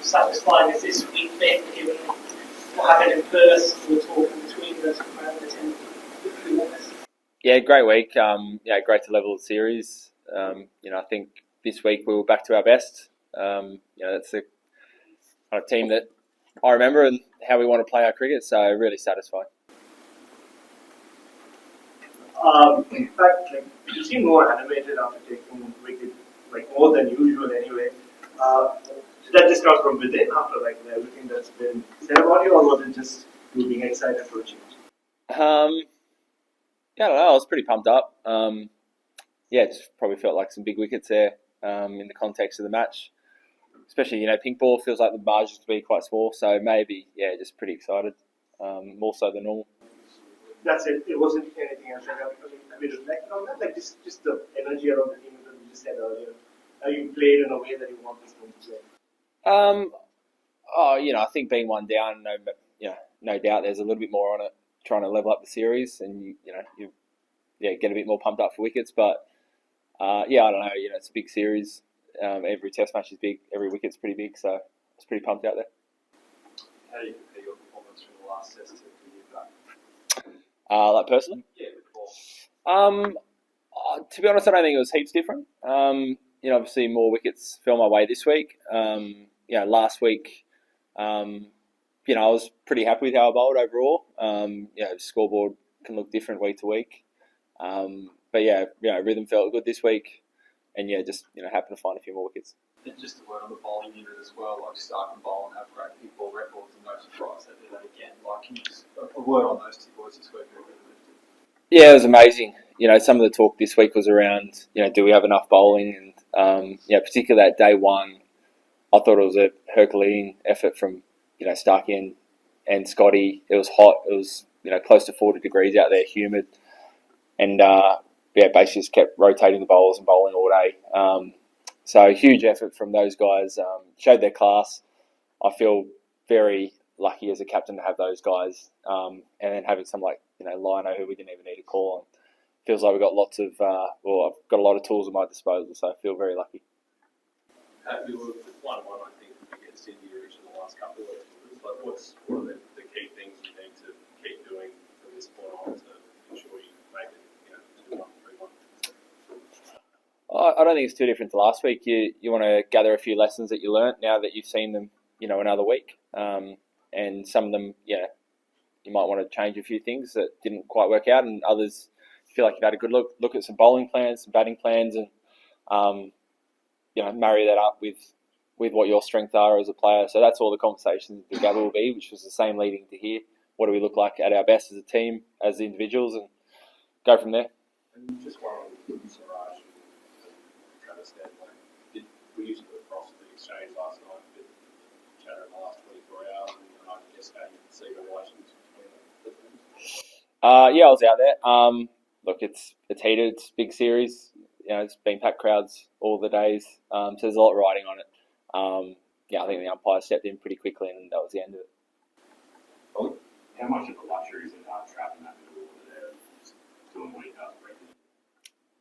satisfying as this week been, given what happened in Perth? We're talking between the 10 victory winners. Yeah, great week. Great to level the series. I think this week we were back to our best. That's the kind of team that I remember and how we want to play our cricket. So really satisfied. In fact, you seem more animated after taking wicket, more than usual anyway. Did that just come from within after everything that's been said about you, or was it just you being excited for a change? I don't know. I was pretty pumped up. It just probably felt like some big wickets there in the context of the match. Especially, pink ball feels like the margins to be quite small. So maybe, just pretty excited, more so than normal. That's it. It wasn't anything else. Have you reflected on that? Just the energy around the team that you just said earlier. How you played in a way that you want this team to play. I think being one down, no doubt there's a little bit more on it, trying to level up the series, and you get a bit more pumped up for wickets. But I don't know. It's a big series. Every test match is big. Every wicket's pretty big. So I was pretty pumped out there. How do you compare your performance from the last test to the year back? Personally? Yeah, before. To be honest, I don't think it was heaps different. Obviously more wickets fell my way this week. Last week, I was pretty happy with how I bowled overall. Scoreboard can look different week to week. Rhythm felt good this week, and just happened to find a few more wickets. And just a word on the bowling unit as well, Stark and Bole have great pink ball records, and no surprise they did that again. Can you just a word on those two boys this week? Yeah, it was amazing. Some of the talk this week was around, do we have enough bowling? And, particularly that day one, I thought it was a Herculean effort from, Starkey and Scotty. It was hot. It was, close to 40 degrees out there, humid. And, basically just kept rotating the bowlers and bowling all day. So huge effort from those guys. Showed their class. I feel very lucky as a captain to have those guys. And then having some Lino, who we didn't even need to call on. Feels like we've got lots of, I've got a lot of tools at my disposal, so I feel very lucky. Happy with 1-1, I think, against India in the last couple of weeks. What are the key things you need to keep doing from this point on to ensure you make it 2-1, 3-1? I don't think it's too different to last week. You want to gather a few lessons that you learnt now that you've seen them, another week. And some of them, you might want to change a few things that didn't quite work out, and others feel like you've had a good look at some bowling plans, some batting plans, and marry that up with what your strengths are as a player. So that's all the conversations the gather will be, which was the same leading to here. What do we look like at our best as a team, as individuals, and go from there. And just one on Siraj, Travis said, we used to cross the exchange last night, but chatter in the last 24 hours, and I guess how you can see the relations between the teams. I was out there. Look, it's heated. It's a big series. It's been packed crowds all the days. So there's a lot riding on it. I think the umpire stepped in pretty quickly, and that was the end of it. How much of a luxury is it trapping that middle over there, doing what he does?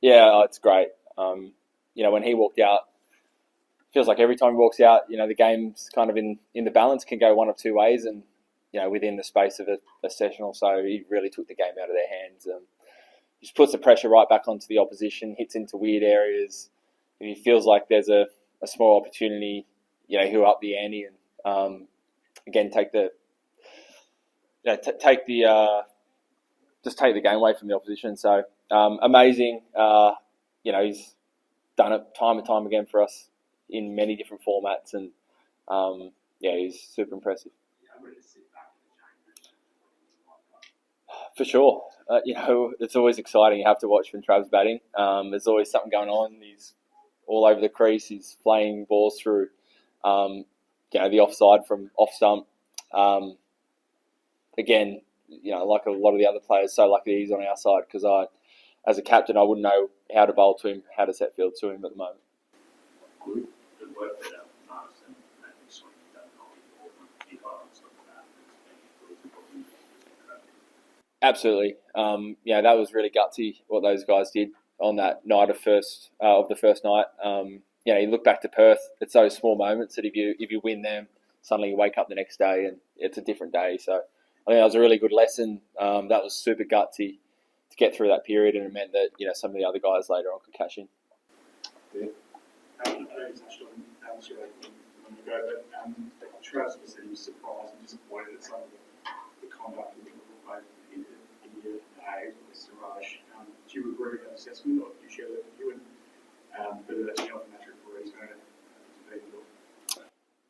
Yeah, it's great. When he walked out, feels like every time he walks out, the game's kind of in the balance, can go one of two ways, and within the space of a session or so, he really took the game out of their hands. Just puts the pressure right back onto the opposition, hits into weird areas. If he feels like there's a small opportunity, he'll up the ante and again take the take the game away from the opposition. So amazing. He's done it time and time again for us in many different formats, and he's super impressive. For sure. It's always exciting. You have to watch when Trav's batting. There's always something going on. He's all over the crease. He's flaying balls through, the offside from off stump. Again, like a lot of the other players, so lucky he's on our side, because as a captain, I wouldn't know how to bowl to him, how to set field to him at the moment. Good work there. Absolutely. That was really gutsy what those guys did on that night of the first night. you look back to Perth, it's those small moments that if you win them, suddenly you wake up the next day and it's a different day. So I think that was a really good lesson. That was super gutsy to get through that period, and it meant that some of the other guys later on could cash in. I know you touched on Australia a moment ago, but Travis said he was surprised and disappointed at some of the conduct of Liverpool both in India and Siraj. Do you agree with that assessment, or do you share that view? And whether that's not a matter for reason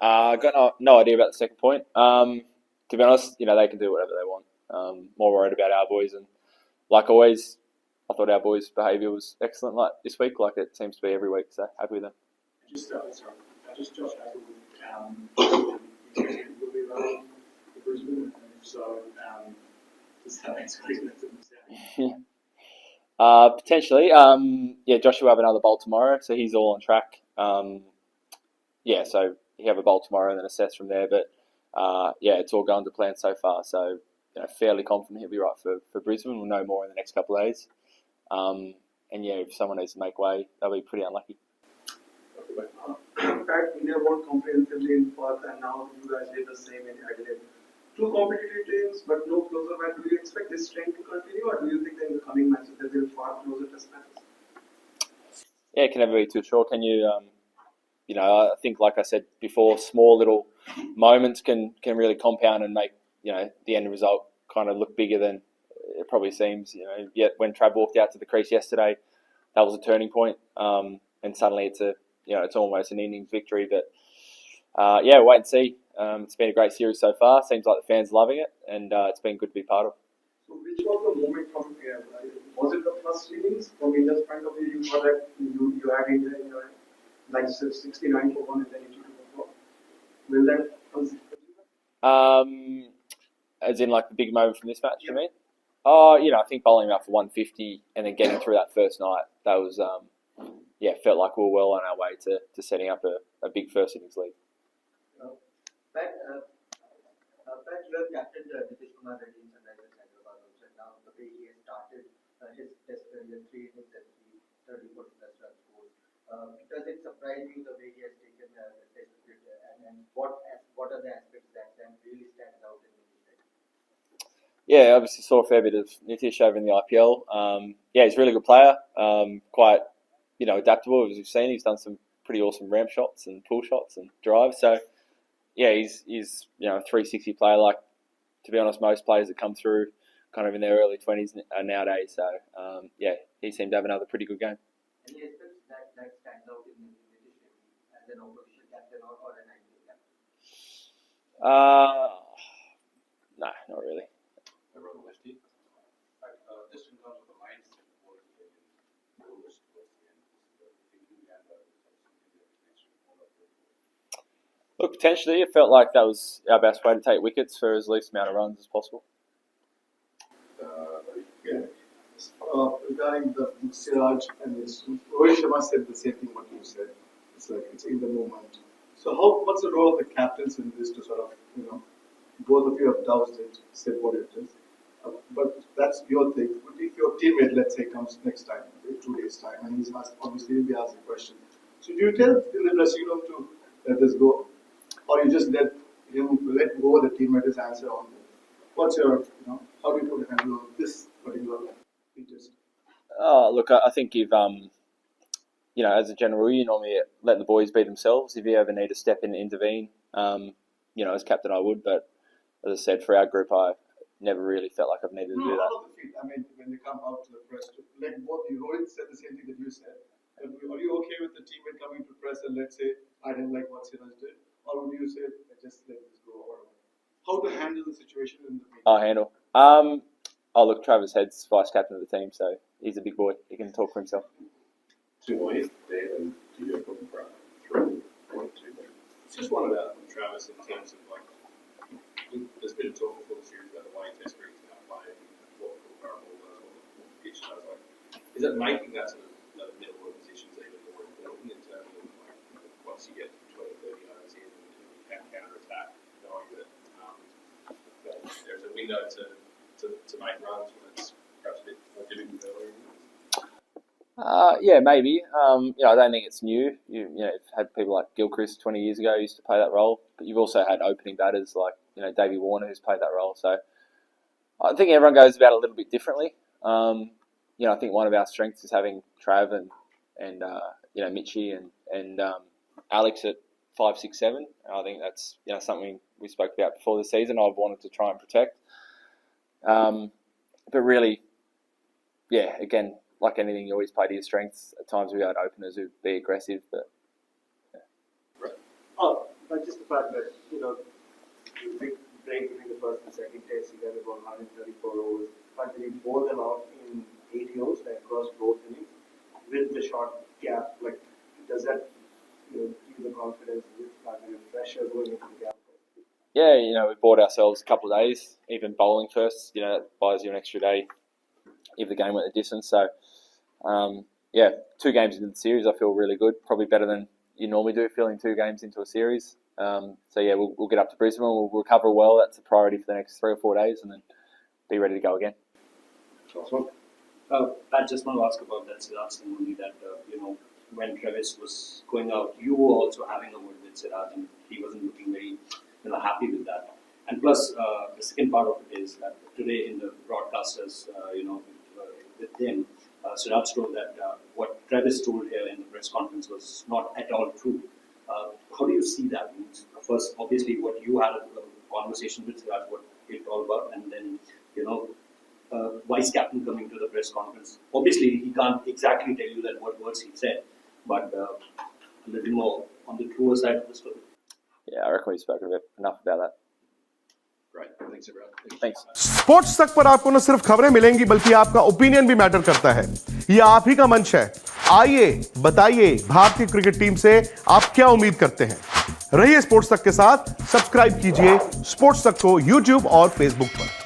I got no idea about the second point. To be honest, they can do whatever they want. More worried about our boys, and like always, I thought our boys' behaviour was excellent. Like this week, like it seems to be every week. So happy with them. just Josh Hackle will be running the Brisbane, and if so, does that exclude them? Potentially. Joshua will have another bowl tomorrow, so he's all on track. So he'll have a bowl tomorrow and then assess from there. But it's all going to plan so far. So fairly confident he'll be right for Brisbane. We'll know more in the next couple of days. If someone needs to make way, they'll be pretty unlucky. In fact, India won comprehensively in Perth, and now you guys did the same in Adelaide. Two competitive teams, but no closer match. Do you expect this trend to continue, or do you think that in the coming matches there will be far closer test matches? Yeah, it can never be too sure. Can you? I think, like I said before, small little moments can really compound and make the end result kind of look bigger than it probably seems. Yet when Trav walked out to the crease yesterday, that was a turning point, and suddenly it's almost an innings victory. But wait and see. It's been a great series so far. Seems like the fans are loving it, and it's been good to be part of. So, which was the moment from here? Was it the first innings? From India's point of view, you thought that you had India in your like 69 for 1 and then 82 for 4. Will that consider? As in like the big moment from this match, you mean? Oh, I think bowling up for 150 and then getting through that first night, that was felt like we were well on our way to setting up a big first innings lead. Pat, you have captained Nitish Reddy in Sunrisers Hyderabad also. Now the way he has started his test career, 3 innings and 30 plus runs scored. Does it surprise you the way he has taken the test cricket, and what are the aspects that really stand out in Nitish Reddy? Yeah, obviously saw a fair bit of Nitish over in the IPL. He's a really good player. Quite adaptable, as we've seen. He's done some pretty awesome ramp shots and pull shots and drives. So he's a 360 player. Like, to be honest, most players that come through kind of in their early 20s nowadays. So he seemed to have another pretty good game. Any aspects that stand out in Nitish Reddy as an opposition captain or an ideal captain? No, not really. Lefty. Just in terms of the mindset of what it is, towards the end, Look, potentially, it felt like that was our best way to take wickets for as least amount of runs as possible. Regarding the Siraj and this, Rohit Sharma said the same thing what you said. It's like it's in the moment. So what's the role of the captains in this to sort of, both of you have doused it, said what it is. But that's your thing. But if your teammate, let's say, comes next time, 2 days' time, and he's asked, obviously he'll be asked a question. So do you tell in the dressing room to let this go? Or you just let go the teammate's answer on it? What's your, how do you put a handle on this particular interest? Look, I think if, as a general rule, you normally let the boys be themselves. If you ever need to step in and intervene, as captain I would. But as I said, for our group, I never really felt like I've needed to do that. I mean, when they come out to the press, like both you, Rohit said the same thing that you said. Are you okay with the teammate coming to press and let's say, I didn't like what Siraj did? Or would you say, just let this go? Or how to handle the situation in the meeting? I'll handle. Look, Travis Head's vice captain of the team, so he's a big boy. He can talk for himself. 2 boys there, and do you have a problem? 3.2. Just wondered about Travis in terms of there's been a talk before the series about the way Test cricket is now played, what comparable does, what the pitch does. Is it making that sort of the middle order positions even more important in terms of once you get 20, 30 overs in and you can counter attack, knowing that there's a window to make runs when it's perhaps a bit more difficult earlier? Yeah, maybe. I don't think it's new. You've had people like Gilchrist 20 years ago who used to play that role, but you've also had opening batters like Davey Warner who's played that role. So I think everyone goes about it a little bit differently. I think one of our strengths is having Trav and Mitchie and Alex at 5, 6, 7. I think that's something we spoke about before the season. I've wanted to try and protect, but really, again, like anything, you always play to your strengths. At times we had openers who'd be aggressive, but But just the fact that big break between the first and second test, you guys about 134 overs, but you bowled them out in 80 overs, like across both innings, with the short gap. Like, does that give you the confidence with that pressure going into the gap? Yeah, we bought ourselves a couple of days, even bowling first. That buys you an extra day if the game went the distance. So, 2 games into the series, I feel really good. Probably better than you normally do, feeling 2 games into a series. We'll get up to Brisbane. We'll recover well. That's a priority for the next 3 or 4 days, and then be ready to go again. I just want to ask about that Siraj thing only that, when Travis was going out, you were also having a word with Siraj and he wasn't looking very happy with that. And plus, the second part of it is that today in the broadcasters, with them, Siraj told that what Travis told here in the press conference was not at all true. How do you see that? First, obviously, what you had a conversation with Siraj, what it's all about, and then, vice captain coming to the press conference. Obviously, he can't exactly tell you that what words he said, but a little more on the truer side of the story. Yeah, I reckon we spoke a bit enough about that. Great, thanks everyone. Thanks. Sports तक पर आपको न सिर्फ खबरें मिलेंगी बल्कि आपका opinion भी मैटर करता है। ये आप ही का मंच है। आइए बताइए भारतीय क्रिकेट टीम से आप क्या उम्मीद करते हैं। रहिए स्पोर्ट्स तक के साथ, सब्सक्राइब कीजिए स्पोर्ट्स तक को YouTube और Facebook पर।